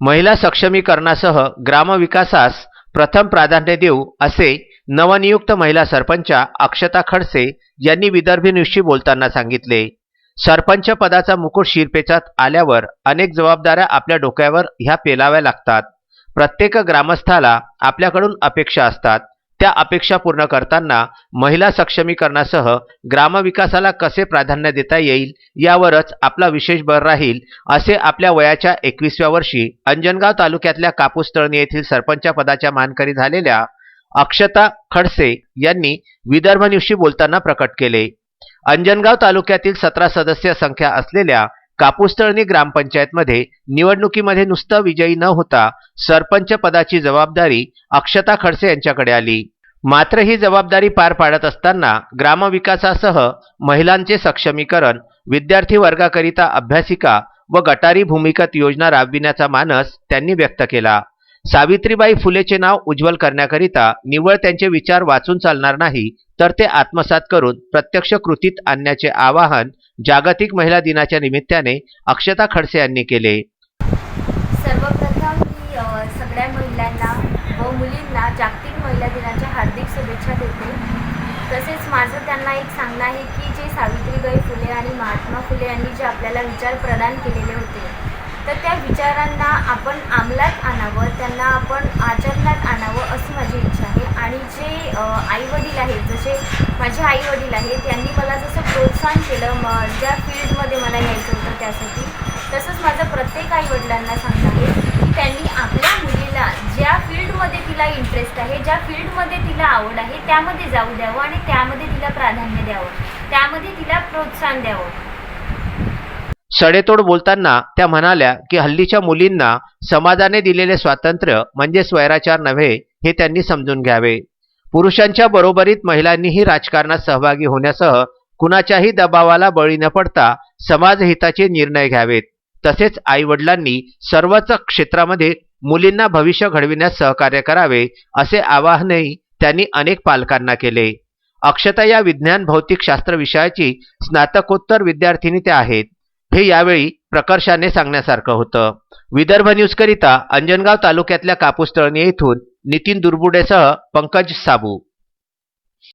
महिला सक्षमीकरणासह ग्रामविकासास प्रथम प्राधान्य देऊ असे नवनियुक्त महिला सरपंच अक्षता खडसे यांनी विदर्भी न्यूजशी बोलताना सांगितले। सरपंच पदाचा मुकुट शिरपेचात आल्यावर अनेक जबाबदाऱ्या आपल्या डोक्यावर ह्या पेलाव्या लागतात। प्रत्येक ग्रामस्थाला आपल्याकडून अपेक्षा असतात। त्या अपेक्षा पूर्ण करताना महिला सक्षमीकरणासह ग्रामविकासाला कसे प्राधान्य देता येईल यावरच आपला विशेष भर राहील असे आपल्या वयाच्या 21व्या वर्षी अंजनगाव तालुक्यातल्या कापूसतळणी येथील सरपंच पदाच्या मानकरी झालेल्या अक्षता खडसे यांनी विदर्भ न्यूजशी बोलताना प्रकट केले। अंजनगाव तालुक्यातील 17 सदस्य संख्या असलेल्या कापूसतळणी ग्रामपंचायतमध्ये निवडणुकीमध्ये नुसतं विजयी न होता सरपंच पदाची जबाबदारी अक्षता खडसे यांच्याकडे आली। मात्र ही जबाबदारी पार पाडत असताना ग्रामविकासासह महिलांचे सक्षमीकरण, विद्यार्थी वर्गाकरिता अभ्यासिका व गटारी भूमिगत योजना राबविण्याचा मानस त्यांनी व्यक्त केला। सावित्रीबाई फुलेचे नाव उज्ज्वल करण्याकरिता निव्वळ त्यांचे विचार वाचून चालणार नाही, तर ते आत्मसात करून प्रत्यक्ष कृतीत आणण्याचे आवाहन जागतिक महिला दिनाच्या निमित्ताने अक्षता खडसे यांनी केले। सर्वप्रथम मी सगळ्या महिलांना व मुलींना जागतिक महिला दिनाच्या हार्दिक शुभेच्छा देते। तसेच माझं त्यांना एक सांगणं आहे की जे सावित्रीबाई फुले आणि महात्मा फुले यांनी जे आपल्याला विचार प्रदान केलेले होते, तर त्या विचारांना आपण अंमलात आणावं, त्यांना आपण आचरणात आणावं अशी माझी इच्छा आहे। आणि जे आईवडील आहेत, जसे माझे आईवडील आहेत, त्यांनी मला जसं प्रोत्साहन केलं ज्या फील्डमध्ये मला यायचं होतं त्यासाठी, तसंच माझं प्रत्येक आईवडिलांना सांगणं आहे की त्यांनी आपल्या मुलीला ज्या फील्डमध्ये तिला इंटरेस्ट आहे, ज्या फील्डमध्ये तिला आवड आहे त्यामध्ये जाऊ द्यावं आणि त्यामध्ये तिला प्राधान्य द्यावं, त्यामध्ये तिला प्रोत्साहन द्यावं। सडेतोड बोलताना त्या म्हणाल्या की हल्लीच्या मुलींना समाजाने दिलेले स्वातंत्र्य म्हणजे स्वैराचार नव्हे हे त्यांनी समजून घ्यावे। पुरुषांच्या बरोबरीत महिलांनीही राजकारणात सहभागी होण्यासह कुणाच्याही दबावाला बळी न पडता समाजहिताचे निर्णय घ्यावेत। तसेच आईवडिलांनी सर्वच क्षेत्रामध्ये मुलींना भविष्य घडविण्यास सहकार्य करावे असे आवाहनही त्यांनी अनेक पालकांना केले। अक्षता या विज्ञान भौतिक शास्त्र विषयाची स्नातकोत्तर विद्यार्थिनी त्या आहेत, हे यावेळी प्रकर्षाने सांगण्यासारखं होतं। विदर्भ न्यूजकरिता अंजनगाव तालुक्यातल्या कापूसतळणी येथून नितीन दुर्बुडेसह पंकज साबू।